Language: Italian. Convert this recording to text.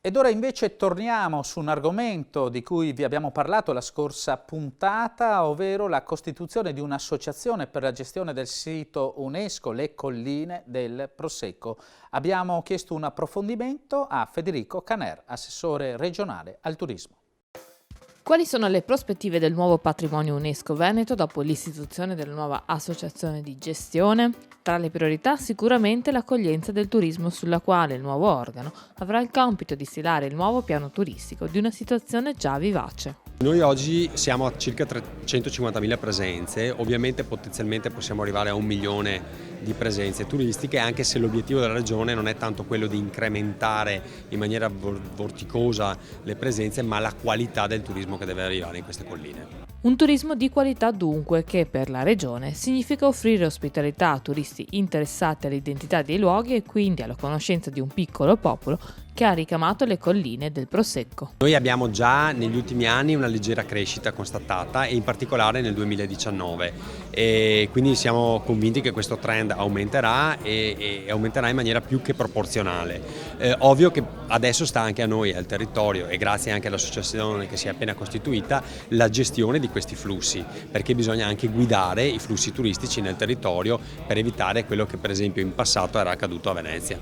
Ed ora invece torniamo su un argomento di cui vi abbiamo parlato la scorsa puntata, ovvero la costituzione di un'associazione per la gestione del sito UNESCO Le Colline del Prosecco. Abbiamo chiesto un approfondimento a Federico Caner, assessore regionale al turismo. Quali sono le prospettive del nuovo patrimonio UNESCO Veneto dopo l'istituzione della nuova associazione di gestione? Tra le priorità sicuramente l'accoglienza del turismo, sulla quale il nuovo organo avrà il compito di stilare il nuovo piano turistico di una situazione già vivace. Noi oggi siamo a circa 350.000 presenze, ovviamente potenzialmente possiamo arrivare a 1 milione di presenze turistiche, anche se l'obiettivo della Regione non è tanto quello di incrementare in maniera vorticosa le presenze, ma la qualità del turismo che deve arrivare in queste colline. Un turismo di qualità dunque che per la Regione significa offrire ospitalità a turisti interessati all'identità dei luoghi e quindi alla conoscenza di un piccolo popolo che ha ricamato le colline del Prosecco. Noi abbiamo già negli ultimi anni una leggera crescita constatata e in particolare nel 2019 e quindi siamo convinti che questo trend aumenterà e aumenterà in maniera più che proporzionale. Ovvio che adesso sta anche a noi, al territorio e grazie anche all'associazione che si è appena costituita, la gestione di questi flussi, perché bisogna anche guidare i flussi turistici nel territorio per evitare quello che per esempio in passato era accaduto a Venezia.